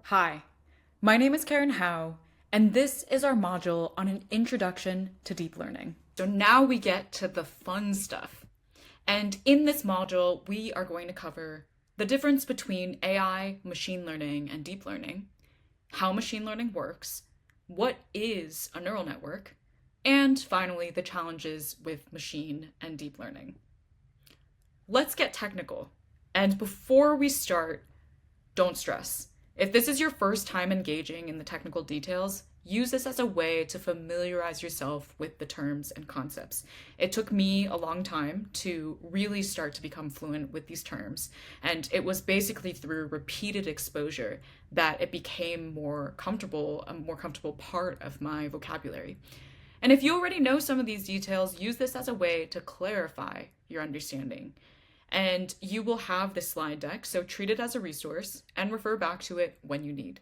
Hi, my name is Karen Howe, and this is our module on an introduction to deep learning. So now we get to the fun stuff. And in this module, we are going to cover the difference between AI, machine learning, and deep learning, how machine learning works, what is a neural network, and finally, the challenges with machine and deep learning. Let's get technical. And before we start, don't stress. If this is your first time engaging in the technical details, use this as a way to familiarize yourself with the terms and concepts. It took me a long time to really start to become fluent with these terms, and it was basically through repeated exposure that it became a more comfortable part of my vocabulary. And if you already know some of these details, use this as a way to clarify your understanding. And you will have this slide deck, so treat it as a resource and refer back to it when you need.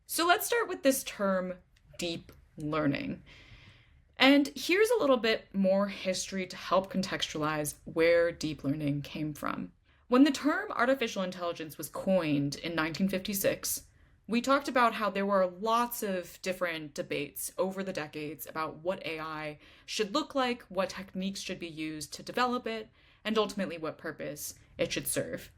So let's start with this term, deep learning. And here's a little bit more history to help contextualize where deep learning came from. When the term artificial intelligence was coined in 1956, we talked about how there were lots of different debates over the decades about what AI should look like, what techniques should be used to develop it, and ultimately what purpose it should serve.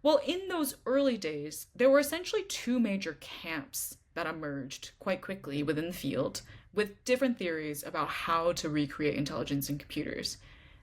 Well, in those early days, there were essentially two major camps that emerged quite quickly within the field with different theories about how to recreate intelligence in computers.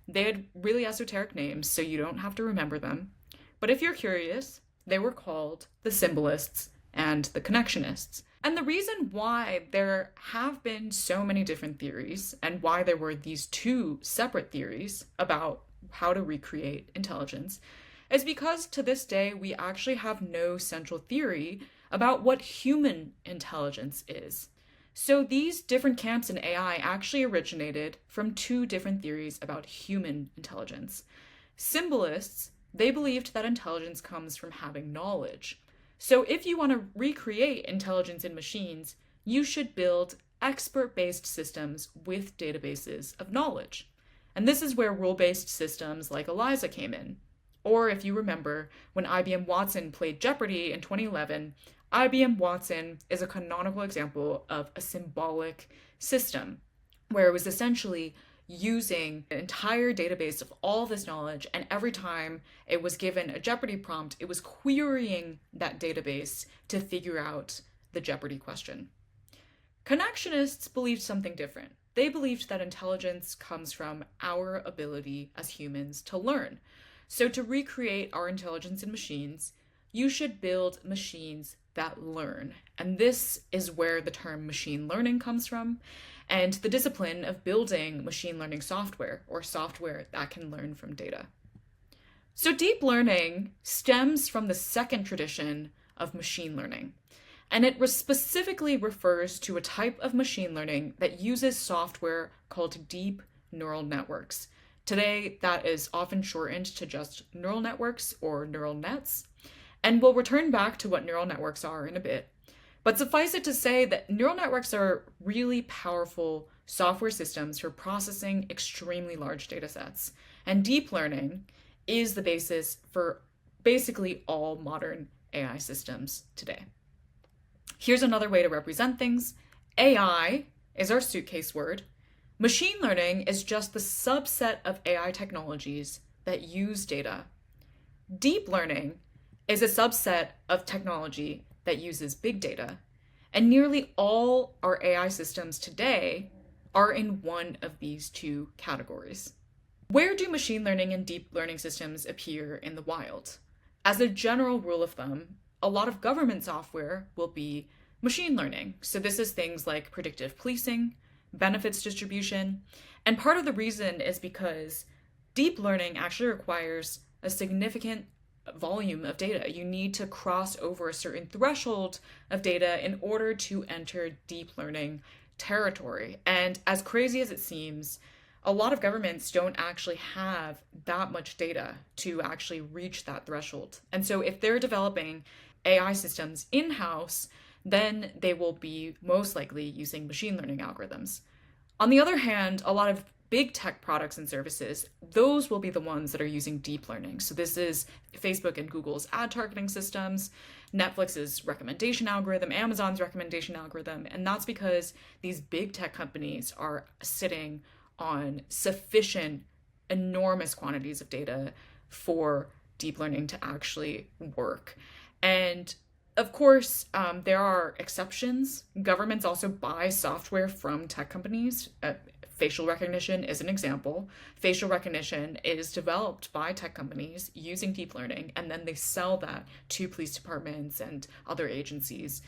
They had really esoteric names, so you don't have to remember them. But if you're curious, they were called the symbolists and the connectionists. And the reason why there have been so many different theories and why there were these two separate theories about how to recreate intelligence is because to this day we actually have no central theory about what human intelligence is. So these different camps in AI actually originated from two different theories about human intelligence. Symbolists, they believed that intelligence comes from having knowledge. So if you want to recreate intelligence in machines, you should build expert-based systems with databases of knowledge. And this is where rule-based systems like ELIZA came in. Or if you remember, when IBM Watson played Jeopardy in 2011, IBM Watson is a canonical example of a symbolic system, where it was essentially using an entire database of all this knowledge, and every time it was given a Jeopardy prompt, it was querying that database to figure out the Jeopardy question. Connectionists believed something different. They believed that intelligence comes from our ability as humans to learn. So to recreate our intelligence in machines, you should build machines that learn. And this is where the term machine learning comes from, and the discipline of building machine learning software, or software that can learn from data. So deep learning stems from the second tradition of machine learning. And it specifically refers to a type of machine learning that uses software called deep neural networks. Today, that is often shortened to just neural networks or neural nets. And we'll return back to what neural networks are in a bit. But suffice it to say that neural networks are really powerful software systems for processing extremely large data sets. And deep learning is the basis for basically all modern AI systems today. Here's another way to represent things. AI is our suitcase word. Machine learning is just the subset of AI technologies that use data. Deep learning is a subset of technology that uses big data. And nearly all our AI systems today are in one of these two categories. Where do machine learning and deep learning systems appear in the wild? As a general rule of thumb, a lot of government software will be machine learning. So this is things like predictive policing, benefits distribution. And part of the reason is because deep learning actually requires a significant volume of data. You need to cross over a certain threshold of data in order to enter deep learning territory. And as crazy as it seems, a lot of governments don't actually have that much data to actually reach that threshold. And so if they're developing AI systems in-house, then they will be most likely using machine learning algorithms. On the other hand, a lot of big tech products and services, those will be the ones that are using deep learning. So this is Facebook and Google's ad targeting systems, Netflix's recommendation algorithm, Amazon's recommendation algorithm. And that's because these big tech companies are sitting on sufficient, enormous quantities of data for deep learning to actually work. And of course, there are exceptions. Governments also buy software from tech companies. Facial recognition is an example. Facial recognition is developed by tech companies using deep learning, and then they sell that to police departments and other agencies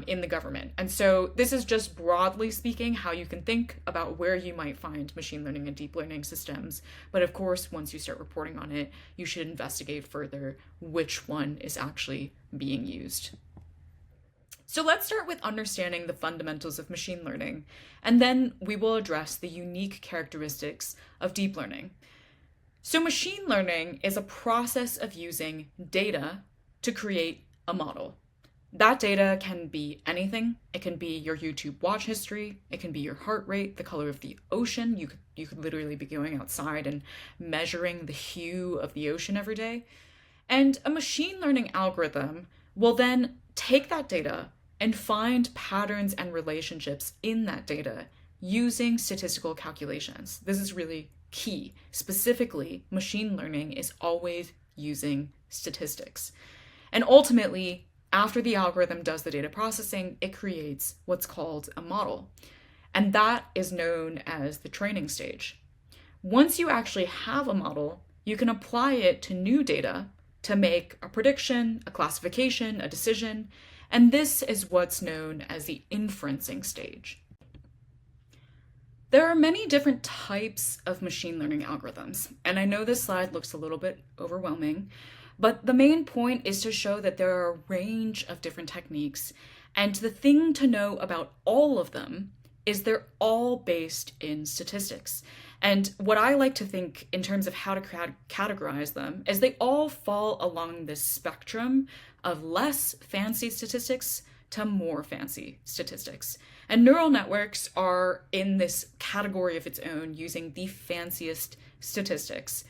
in the government. And so this is just broadly speaking how you can think about where you might find machine learning and deep learning systems. But of course, once you start reporting on it, you should investigate further which one is actually being used. So let's start with understanding the fundamentals of machine learning, and then we will address the unique characteristics of deep learning. So machine learning is a process of using data to create a model. That data can be anything. It can be your YouTube watch history. It can be your heart rate, the color of the ocean. You could literally be going outside and measuring the hue of the ocean every day. And a machine learning algorithm will then take that data and find patterns and relationships in that data using statistical calculations. This is really key. Specifically, machine learning is always using statistics. And ultimately, after the algorithm does the data processing, it creates what's called a model. And that is known as the training stage. Once you actually have a model, you can apply it to new data to make a prediction, a classification, a decision, and this is what's known as the inferencing stage. There are many different types of machine learning algorithms, and I know this slide looks a little bit overwhelming, but the main point is to show that there are a range of different techniques, and the thing to know about all of them is they're all based in statistics. And what I like to think in terms of how to categorize them is they all fall along this spectrum of less fancy statistics to more fancy statistics. And neural networks are in this category of its own using the fanciest statistics.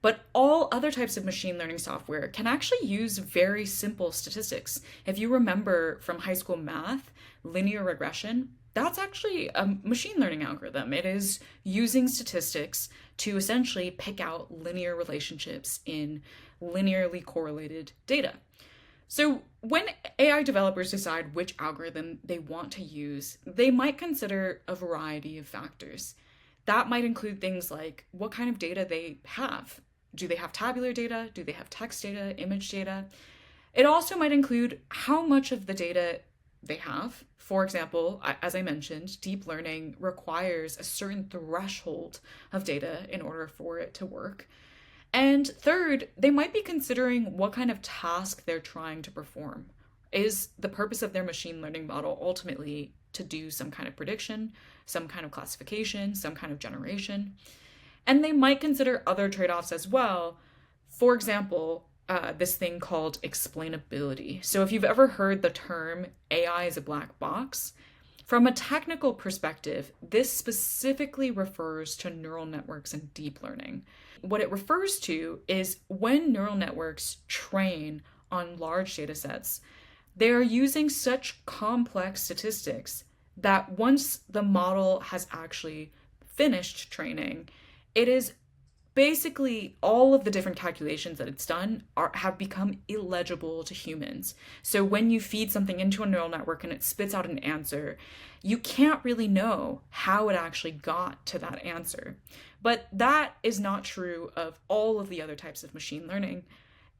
But all other types of machine learning software can actually use very simple statistics. If you remember from high school math, linear regression, that's actually a machine learning algorithm. It is using statistics to essentially pick out linear relationships in linearly correlated data. So when AI developers decide which algorithm they want to use, they might consider a variety of factors. That might include things like what kind of data they have. Do they have tabular data? Do they have text data, image data? It also might include how much of the data they have. For example, as I mentioned, deep learning requires a certain threshold of data in order for it to work. And third, they might be considering what kind of task they're trying to perform. Is the purpose of their machine learning model ultimately to do some kind of prediction, some kind of classification, some kind of generation? And they might consider other trade-offs as well. For example, this thing called explainability. So if you've ever heard the term AI is a black box, from a technical perspective, this specifically refers to neural networks and deep learning. What it refers to is when neural networks train on large data sets, they are using such complex statistics that once the model has actually finished training, it is basically all of the different calculations that it's done have become illegible to humans. So when you feed something into a neural network and it spits out an answer, you can't really know how it actually got to that answer. But that is not true of all of the other types of machine learning.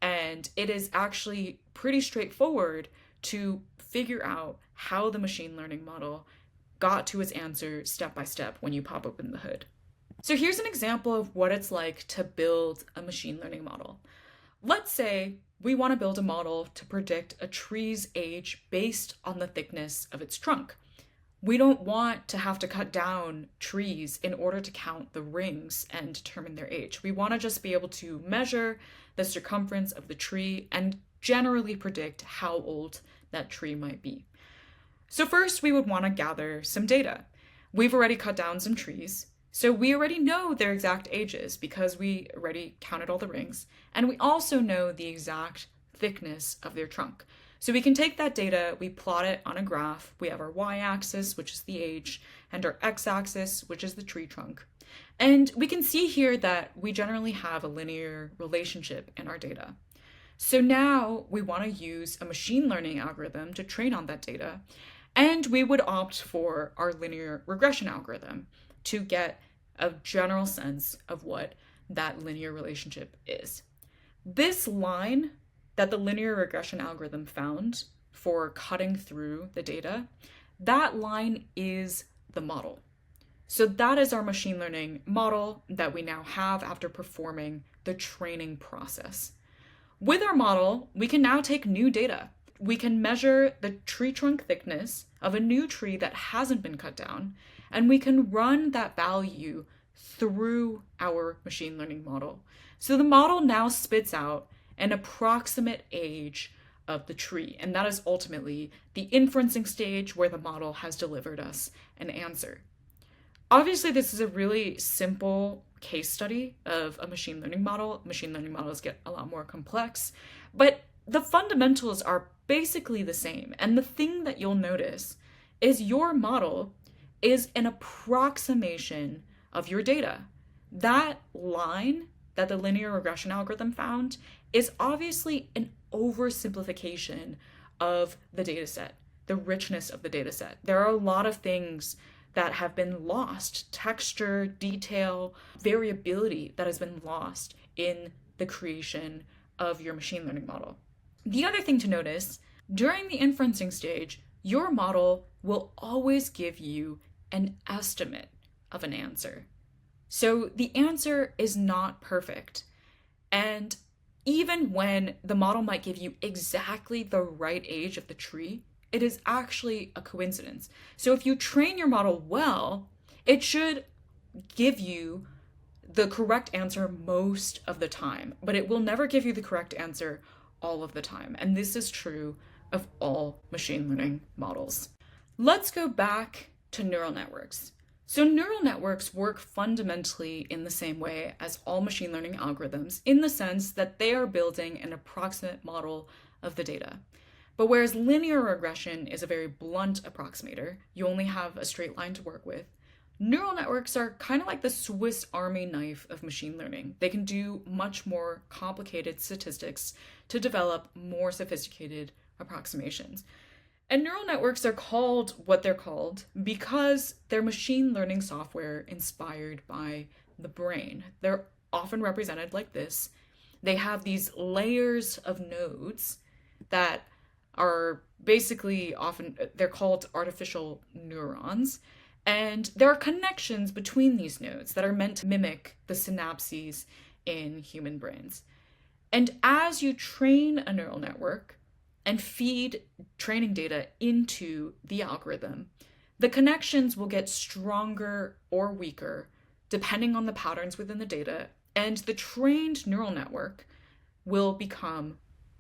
And it is actually pretty straightforward to figure out how the machine learning model got to its answer step by step when you pop open the hood. So here's an example of what it's like to build a machine learning model. Let's say we want to build a model to predict a tree's age based on the thickness of its trunk. We don't want to have to cut down trees in order to count the rings and determine their age. We want to just be able to measure the circumference of the tree and generally predict how old that tree might be. So first, we would want to gather some data. We've already cut down some trees. So we already know their exact ages because we already counted all the rings, and we also know the exact thickness of their trunk. So we can take that data, we plot it on a graph. We have our y-axis, which is the age, and our x-axis, which is the tree trunk. And we can see here that we generally have a linear relationship in our data. So now we want to use a machine learning algorithm to train on that data, and we would opt for our linear regression algorithm to get a general sense of what that linear relationship is. This line that the linear regression algorithm found for cutting through the data, that line is the model. So that is our machine learning model that we now have after performing the training process. With our model, we can now take new data. We can measure the tree trunk thickness of a new tree that hasn't been cut down, and we can run that value through our machine learning model. So the model now spits out an approximate age of the tree, and that is ultimately the inferencing stage where the model has delivered us an answer. Obviously, this is a really simple case study of a machine learning model. Machine learning models get a lot more complex, but the fundamentals are basically the same. And the thing that you'll notice is your model is an approximation of your data. That line that the linear regression algorithm found is obviously an oversimplification of the data set, the richness of the data set. There are a lot of things that have been lost, texture, detail, variability that has been lost in the creation of your machine learning model. The other thing to notice, during the inferencing stage, your model will always give you an estimate of an answer. So the answer is not perfect. And even when the model might give you exactly the right age of the tree, it is actually a coincidence. So if you train your model well, it should give you the correct answer most of the time, but it will never give you the correct answer all of the time. And this is true of all machine learning models. Let's go back to neural networks. So neural networks work fundamentally in the same way as all machine learning algorithms, in the sense that they are building an approximate model of the data. But whereas linear regression is a very blunt approximator, you only have a straight line to work with, neural networks are kind of like the Swiss Army knife of machine learning. They can do much more complicated statistics to develop more sophisticated approximations. And neural networks are called what they're called because they're machine learning software inspired by the brain. They're often represented like this. They have these layers of nodes that are basically they're called artificial neurons. And there are connections between these nodes that are meant to mimic the synapses in human brains. And as you train a neural network and feed training data into the algorithm, the connections will get stronger or weaker depending on the patterns within the data, and the trained neural network will become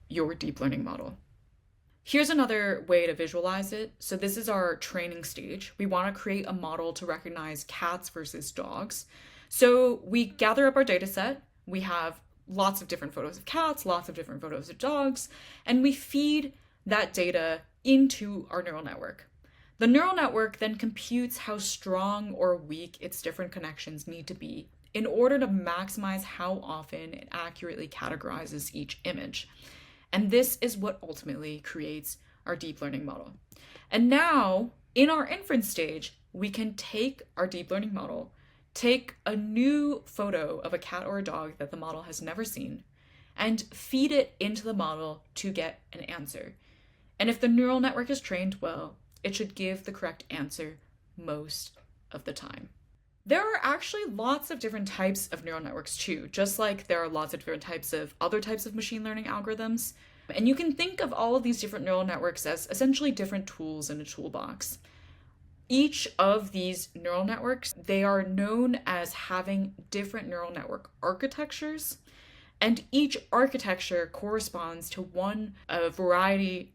your deep learning model. Here's another way to visualize it. So this is our training stage. We want to create a model to recognize cats versus dogs. So we gather up our data set. We have lots of different photos of cats, lots of different photos of dogs, and we feed that data into our neural network. The neural network then computes how strong or weak its different connections need to be in order to maximize how often it accurately categorizes each image. And this is what ultimately creates our deep learning model. And now, in our inference stage, we can take our deep learning model, take a new photo of a cat or a dog that the model has never seen, and feed it into the model to get an answer. And if the neural network is trained well, it should give the correct answer most of the time. There are actually lots of different types of neural networks too, just like there are lots of different types of other types of machine learning algorithms. And you can think of all of these different neural networks as essentially different tools in a toolbox. Each of these neural networks, they are known as having different neural network architectures, and each architecture corresponds to a variety,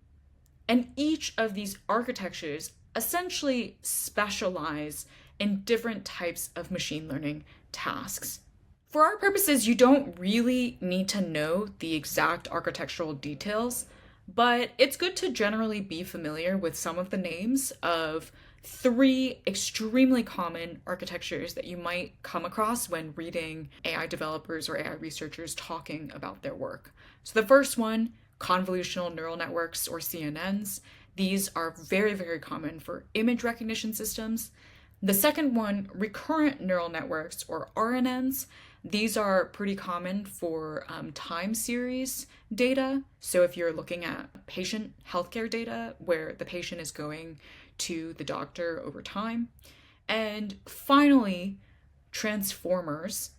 and each of these architectures essentially specialize in different types of machine learning tasks. For our purposes, you don't really need to know the exact architectural details, but it's good to generally be familiar with some of the names of three extremely common architectures that you might come across when reading AI developers or AI researchers talking about their work. So the first one, convolutional neural networks or CNNs. These are very, very common for image recognition systems. The second one, recurrent neural networks or RNNs. These are pretty common for time series data. So if you're looking at patient healthcare data where the patient is going to the doctor over time. And finally, transformers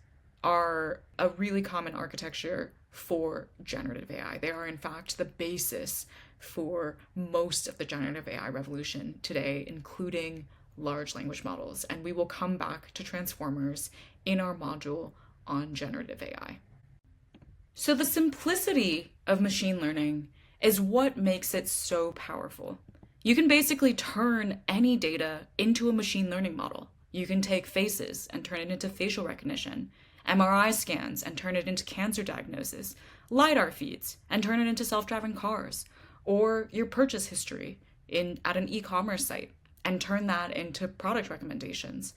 are a really common architecture for generative AI. They are, in fact, the basis for most of the generative AI revolution today, including large language models. And we will come back to transformers in our module on generative AI. So the simplicity of machine learning is what makes it so powerful. You can basically turn any data into a machine learning model. You can take faces and turn it into facial recognition, MRI scans and turn it into cancer diagnosis, LiDAR feeds and turn it into self-driving cars, or your purchase history at an e-commerce site and turn that into product recommendations.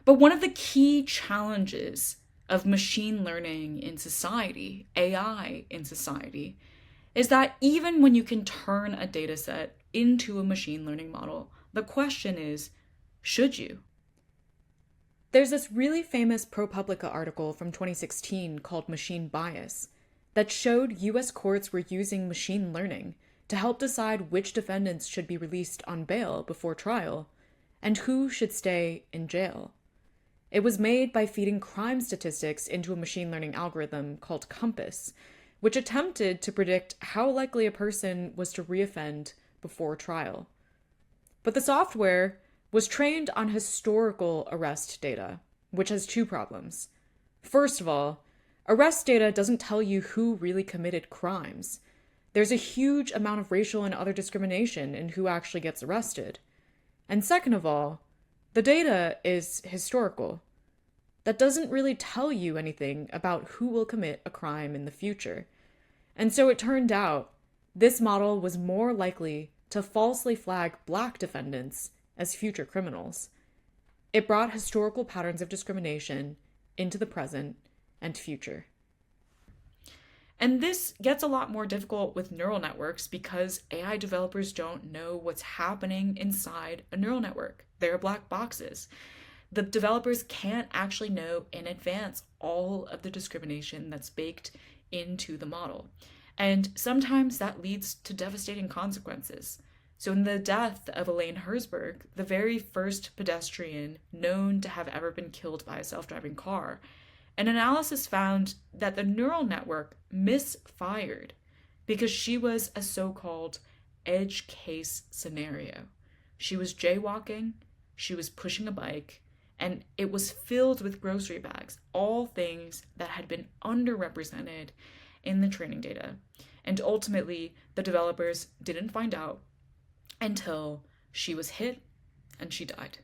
But one of the key challenges of machine learning in society, AI in society, is that even when you can turn a data set into a machine learning model, the question is, should you? There's this really famous ProPublica article from 2016 called Machine Bias that showed US courts were using machine learning to help decide which defendants should be released on bail before trial and who should stay in jail. It was made by feeding crime statistics into a machine learning algorithm called Compass, which attempted to predict how likely a person was to reoffend before trial. But the software was trained on historical arrest data, which has two problems. First of all, arrest data doesn't tell you who really committed crimes. There's a huge amount of racial and other discrimination in who actually gets arrested. And second of all, the data is historical. That doesn't really tell you anything about who will commit a crime in the future. And so it turned out this model was more likely to falsely flag Black defendants as future criminals. It brought historical patterns of discrimination into the present and future. And this gets a lot more difficult with neural networks because AI developers don't know what's happening inside a neural network. They're black boxes. The developers can't actually know in advance all of the discrimination that's baked into the model. And sometimes that leads to devastating consequences. So in the death of Elaine Herzberg, the very first pedestrian known to have ever been killed by a self-driving car, an analysis found that the neural network misfired because she was a so-called edge case scenario. She was jaywalking, she was pushing a bike, and it was filled with grocery bags, all things that had been underrepresented in the training data. And ultimately, the developers didn't find out until she was hit and she died.